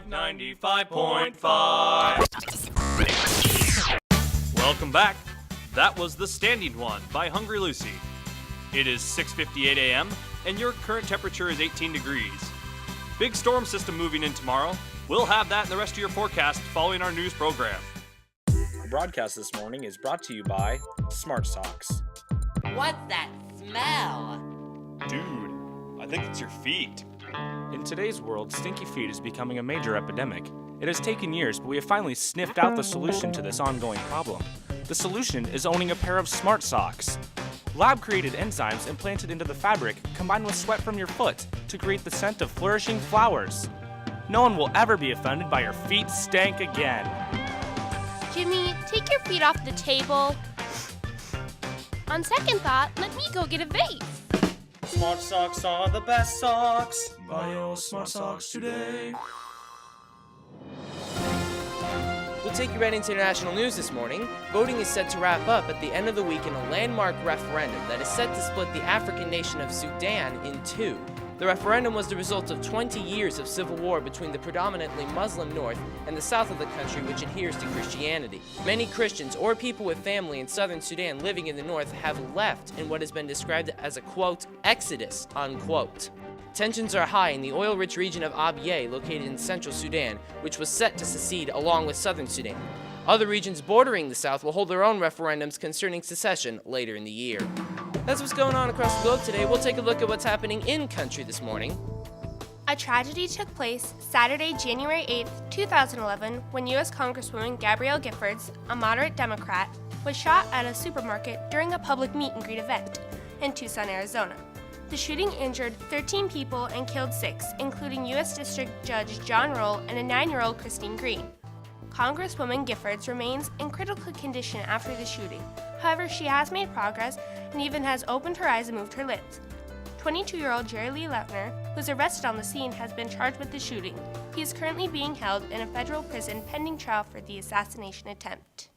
95.5. Welcome back. That was The Standing One by Hungry Lucy. It is 6:58 a.m. and your current temperature is 18 degrees. Big storm system moving in tomorrow. We'll have that in the rest of your forecast following our news program. The broadcast this morning is brought to you by Smart Socks. What's that smell? Dude, I think it's your feet. In today's world, stinky feet is becoming a major epidemic. It has taken years, but we have finally sniffed out the solution to this ongoing problem. The solution is owning a pair of Smart Socks. Lab-created enzymes implanted into the fabric combine with sweat from your foot to create the scent of flourishing flowers. No one will ever be offended by your feet stank again. Jimmy, take your feet off the table. On second thought, let me go get a vase. Smart Socks are the best socks. Buy your Smart Socks today. We'll take you right into international news this morning. Voting is set to wrap up at the end of the week in a landmark referendum that is set to split the African nation of Sudan in two. The referendum was the result of 20 years of civil war between the predominantly Muslim north and the south of the country, which adheres to Christianity. Many Christians or people with family in southern Sudan living in the north have left in what has been described as a, quote, exodus, unquote. Tensions are high in the oil-rich region of Abyei, located in central Sudan, which was set to secede along with southern Sudan. Other regions bordering the south will hold their own referendums concerning secession later in the year. That's what's going on across the globe today. We'll take a look at what's happening in country this morning. A tragedy took place Saturday, January 8th, 2011, when U.S. Congresswoman Gabrielle Giffords, a moderate Democrat, was shot at a supermarket during a public meet-and-greet event in Tucson, Arizona. The shooting injured 13 people and killed 6, including U.S. District Judge John Roll and a 9-year-old Christine Green. Congresswoman Giffords remains in critical condition after the shooting. However, she has made progress and even has opened her eyes and moved her lips. 22-year-old Jerry Lee Lautner, who was arrested on the scene, has been charged with the shooting. He is currently being held in a federal prison pending trial for the assassination attempt.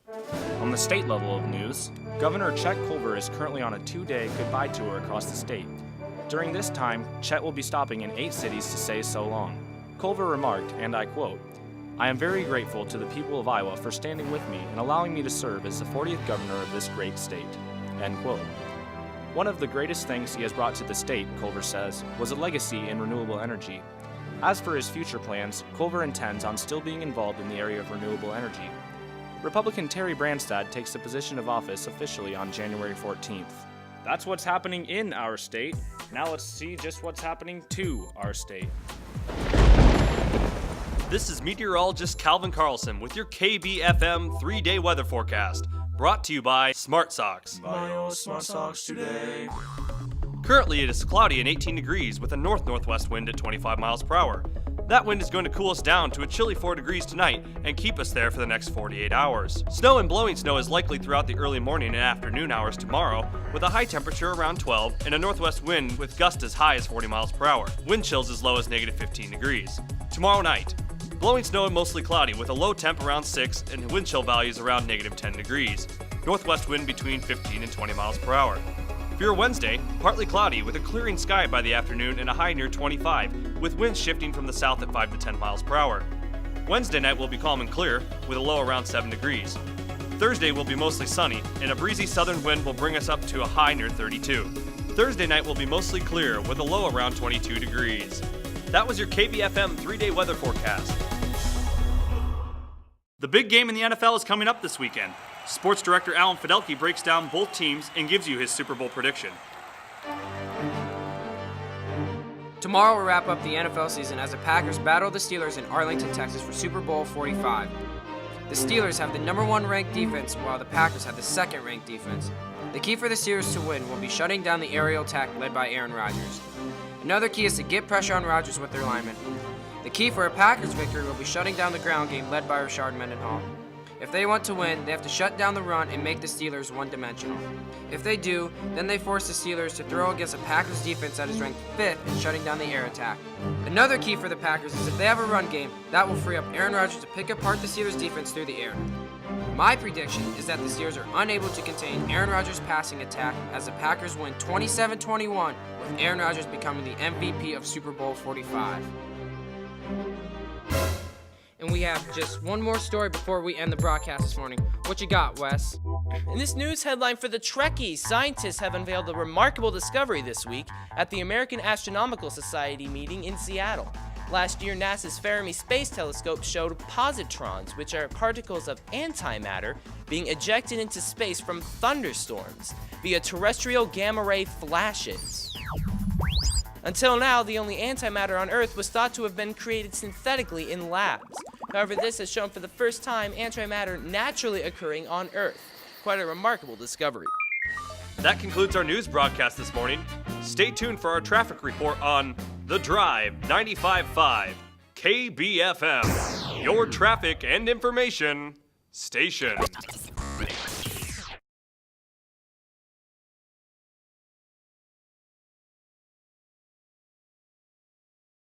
On the state level of news, Governor Chet Culver is currently on a 2-day goodbye tour across the state. During this time, Chet will be stopping in 8 cities to say so long. Culver remarked, and I quote, "I am very grateful to the people of Iowa for standing with me and allowing me to serve as the 40th governor of this great state." End quote. One of the greatest things he has brought to the state, Culver says, was a legacy in renewable energy. As for his future plans, Culver intends on still being involved in the area of renewable energy. Republican Terry Branstad takes the position of office officially on January 14th. That's what's happening in our state. Now let's see just what's happening to our state. This is meteorologist Calvin Carlson with your KBFM 3-day weather forecast, brought to you by Smart Socks. Buy your Smart Socks today. Currently it is cloudy and 18 degrees with a north-northwest wind at 25 miles per hour. That wind is going to cool us down to a chilly 4 degrees tonight and keep us there for the next 48 hours. Snow and blowing snow is likely throughout the early morning and afternoon hours tomorrow, with a high temperature around 12 and a northwest wind with gusts as high as 40 miles per hour. Wind chills as low as negative 15 degrees. Tomorrow night, blowing snow and mostly cloudy with a low temp around 6 and wind chill values around negative 10 degrees. Northwest wind between 15 and 20 miles per hour. For your Wednesday, partly cloudy with a clearing sky by the afternoon and a high near 25, with winds shifting from the south at 5 to 10 miles per hour. Wednesday night will be calm and clear, with a low around 7 degrees. Thursday will be mostly sunny, and a breezy southern wind will bring us up to a high near 32. Thursday night will be mostly clear, with a low around 22 degrees. That was your KBFM 3-day weather forecast. The big game in the NFL is coming up this weekend. Sports director Alan Fiddelke breaks down both teams and gives you his Super Bowl prediction. Tomorrow we'll wrap up the NFL season as the Packers battle the Steelers in Arlington, Texas for Super Bowl 45. The Steelers have the number 1 ranked defense while the Packers have the 2nd ranked defense. The key for the Steelers to win will be shutting down the aerial attack led by Aaron Rodgers. Another key is to get pressure on Rodgers with their linemen. The key for a Packers victory will be shutting down the ground game led by Rashard Mendenhall. If they want to win, they have to shut down the run and make the Steelers one-dimensional. If they do, then they force the Steelers to throw against a Packers defense that is ranked 5th in shutting down the air attack. Another key for the Packers is if they have a run game, that will free up Aaron Rodgers to pick apart the Steelers defense through the air. My prediction is that the Steelers are unable to contain Aaron Rodgers' passing attack as the Packers win 27-21, with Aaron Rodgers becoming the MVP of Super Bowl 45. we have just one more story before we end the broadcast this morning. What you got, Wes? In this news headline for the Trekkies, scientists have unveiled a remarkable discovery this week at the American Astronomical Society meeting in Seattle. Last year, NASA's Fermi Space Telescope showed positrons, which are particles of antimatter being ejected into space from thunderstorms via terrestrial gamma-ray flashes. Until now, the only antimatter on Earth was thought to have been created synthetically in labs. However, this has shown for the first time antimatter naturally occurring on Earth. Quite a remarkable discovery. That concludes our news broadcast this morning. Stay tuned for our traffic report on The Drive 95.5 KBFM, your traffic and information station.